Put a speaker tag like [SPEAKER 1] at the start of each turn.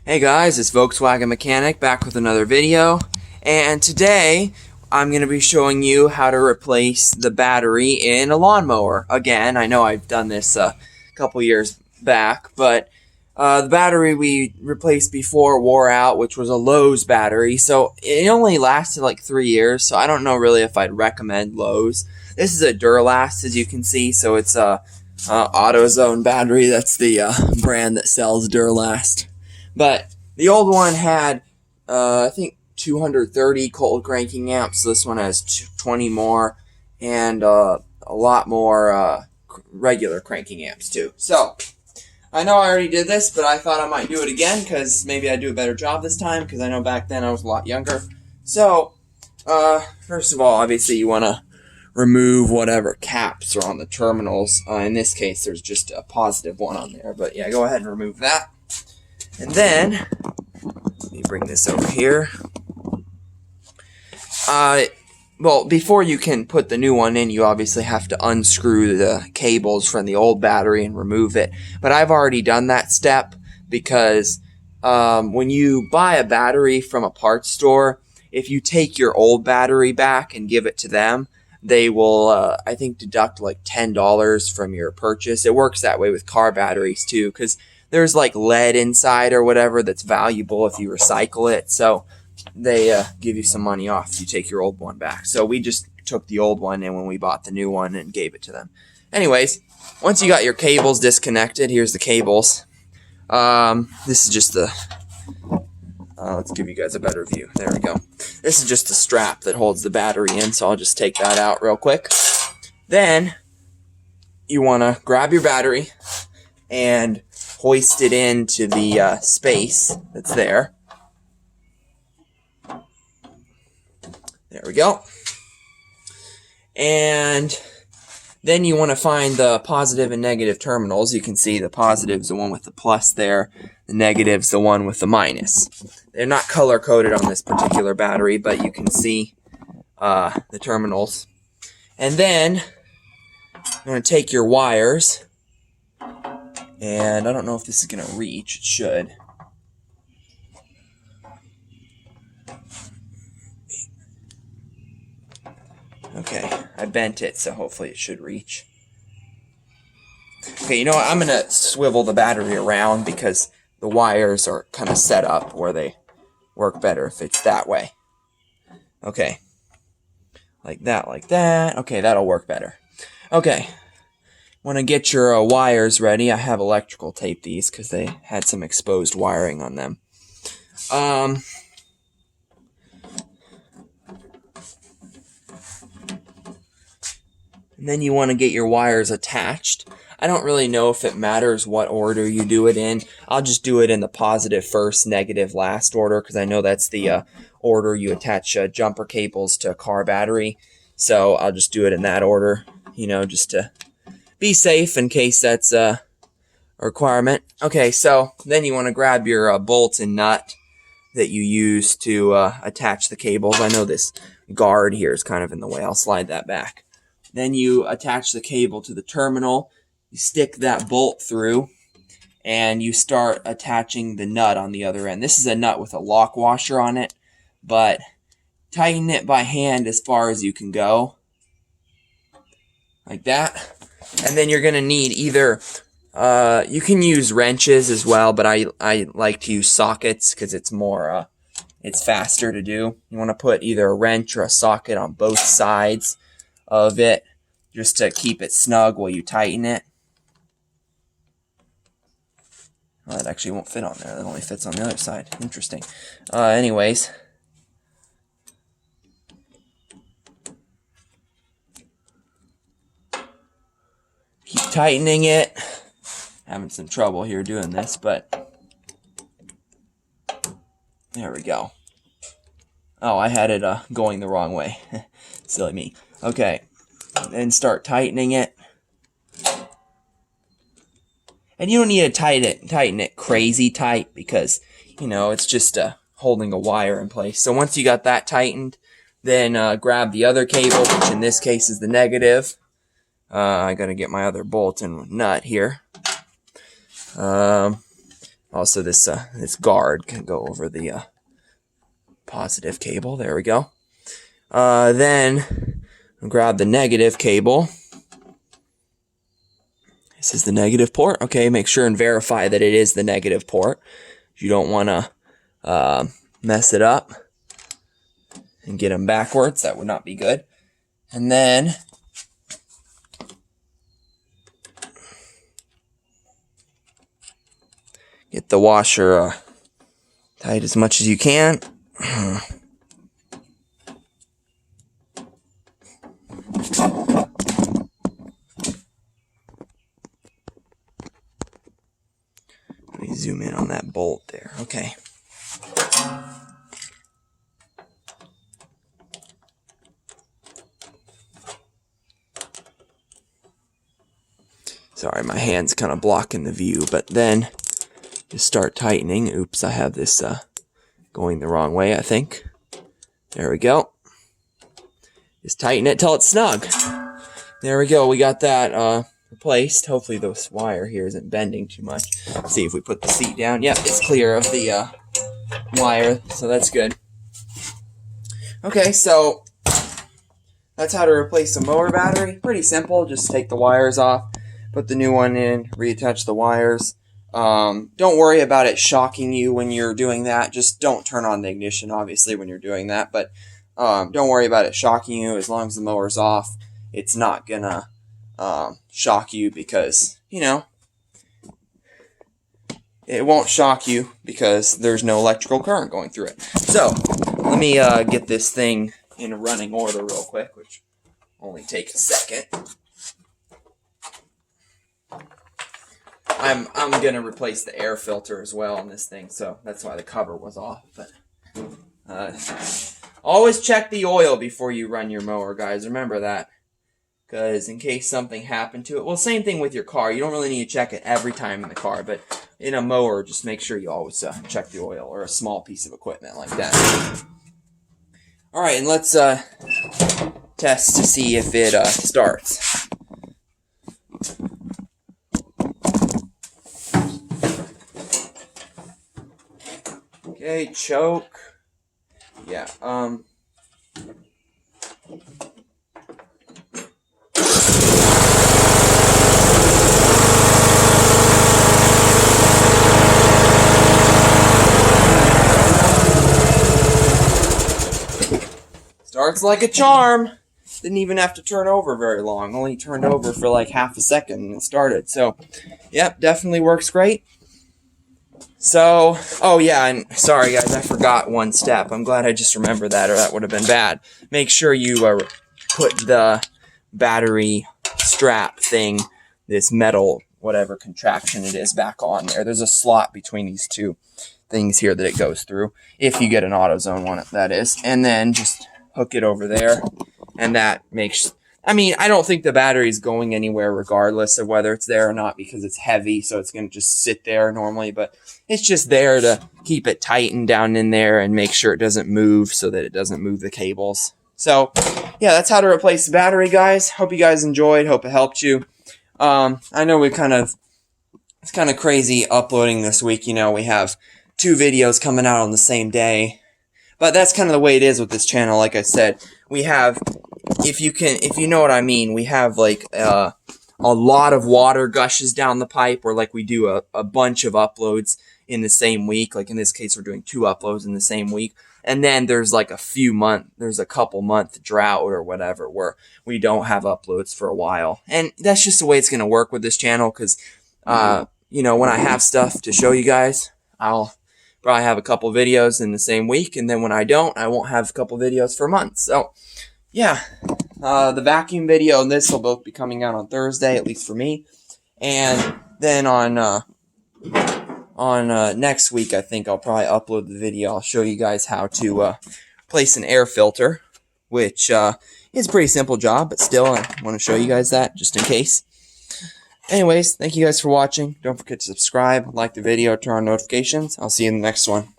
[SPEAKER 1] Hey guys, it's Volkswagen Mechanic back with another video, and today I'm going to be showing you how to replace the battery in a lawnmower. Again, I know I've done this a couple years back, but the battery we replaced before wore out, which was a Lowe's battery, so it only lasted like 3 years, so I don't know really if I'd recommend Lowe's. This is a Duralast, as you can see, so it's a AutoZone battery. That's the brand that sells Duralast. But the old one had, I think, 230 cold cranking amps. So this one has 20 more and a lot more regular cranking amps too. So I know I already did this, but I thought I might do it again because maybe I'd do a better job this time because I know back then I was a lot younger. So first of all, obviously you want to remove whatever caps are on the terminals. In this case, there's just a positive one on there. But yeah, go ahead and remove that. And then, let me bring this over here. Well, before you can put the new one in, you obviously have to unscrew the cables from the old battery and remove it. But I've already done that step because when you buy a battery from a parts store, if you take your old battery back and give it to them, they will, I think, deduct like $10 from your purchase. It works that way with car batteries too, because there's like lead inside or whatever that's valuable if you recycle it. So they give you some money off if you take your old one back. So we just took the old one in when we bought the new one and gave it to them. Anyways, once you got your cables disconnected, here's the cables. This is just the... let's give you guys a better view. There we go. This is just the strap that holds the battery in, so I'll just take that out real quick. Then you want to grab your battery and hoist it into the space that's there. There we go. And then you want to find the positive and negative terminals. You can see the positive is the one with the plus there. The negative is the one with the minus. They're not color-coded on this particular battery, but you can see the terminals. And then you want to take your wires. And I don't know if this is going to reach. It should. Okay, I bent it, so hopefully it should reach. Okay, you know what? I'm going to swivel the battery around because the wires are kind of set up where they work better if it's that way. Okay. Like that, like that. Okay, that'll work better. Okay. Want to get your wires ready. I have electrical tape these because they had some exposed wiring on them. And then you want to get your wires attached. I don't really know if it matters what order you do it in. I'll just do it in the positive first, negative last order because I know that's the order you attach jumper cables to a car battery. So I'll just do it in that order, you know, just to be safe in case that's a requirement. Okay, so then you want to grab your bolt and nut that you use to attach the cables. I know this guard here is kind of in the way. I'll slide that back. Then you attach the cable to the terminal. You stick that bolt through, and you start attaching the nut on the other end. This is a nut with a lock washer on it, but tighten it by hand as far as you can go. Like that. And then you're going to need either, you can use wrenches as well, but I like to use sockets because it's more, it's faster to do. You want to put either a wrench or a socket on both sides of it just to keep it snug while you tighten it. Well, that actually won't fit on there. That only fits on the other side. Interesting. Anyways. Keep tightening it. Having some trouble here doing this, but there we go. Oh, I had it going the wrong way. Silly me. Okay. Then start tightening it. And you don't need to tighten it crazy tight because, you know, it's just holding a wire in place. So once you got that tightened, then grab the other cable, which in this case is the negative. I gotta get my other bolt and nut here. I'll Also, this guard can go over the positive cable. There we go. Then I'll grab the negative cable. This is the negative port. Okay, make sure and verify that it is the negative port. You don't want to mess it up and get them backwards. That would not be good. And then get the washer tight as much as you can. Let me zoom in on that bolt there. Okay. Sorry, my hand's kind of blocking the view, but then just start tightening. Oops, I have this going the wrong way, I think. There we go. Just tighten it till it's snug. There we go. We got that replaced. Hopefully this wire here isn't bending too much. Let's see if we put the seat down. Yep, it's clear of the wire, so that's good. Okay, so that's how to replace a mower battery. Pretty simple. Just take the wires off, put the new one in, reattach the wires. Don't worry about it shocking you when you're doing that. Just don't turn on the ignition, obviously, when you're doing that. But don't worry about it shocking you. As long as the mower's off, it's not gonna shock you because, you know, it won't shock you because there's no electrical current going through it. So let me get this thing in a running order real quick, which only take a second. I'm gonna replace the air filter as well on this thing, so that's why the cover was off. But always check the oil before you run your mower, guys. Remember that, because in case something happened to it. Well, same thing with your car. You don't really need to check it every time in the car, but in a mower, just make sure you always check the oil, or a small piece of equipment like that. All right, and let's test to see if it starts. Okay, choke. Yeah, starts like a charm. Didn't even have to turn over very long. Only turned over for like half a second and it started. So, yep, definitely works great. So, oh yeah, and sorry guys, I forgot one step. I'm glad I just remembered that, or that would have been bad. Make sure you put the battery strap thing, this metal, whatever contraption it is, back on there. There's a slot between these two things here that it goes through, if you get an AutoZone one, that is. And then just hook it over there, and that makes... I mean, I don't think the battery's going anywhere regardless of whether it's there or not, because it's heavy, so it's going to just sit there normally, but it's just there to keep it tightened down in there and make sure it doesn't move so that it doesn't move the cables. So, yeah, that's how to replace the battery, guys. Hope you guys enjoyed. Hope it helped you. I know it's kind of crazy uploading this week. You know, we have 2 videos coming out on the same day, but that's kind of the way it is with this channel. Like I said, we have... If you know what I mean, we have like a lot of water gushes down the pipe, or like we do a bunch of uploads in the same week. Like in this case, we're doing 2 uploads in the same week. And then there's like there's a couple month drought or whatever where we don't have uploads for a while. And that's just the way it's going to work with this channel, because, you know, when I have stuff to show you guys, I'll probably have a couple videos in the same week. And then when I don't, I won't have a couple videos for months. So, yeah, the vacuum video and this will both be coming out on Thursday, at least for me. And then on next week, I think I'll probably upload the video. I'll show you guys how to place an air filter, which is a pretty simple job, but still, I want to show you guys that just in case. Anyways, thank you guys for watching. Don't forget to subscribe, like the video, turn on notifications. I'll see you in the next one.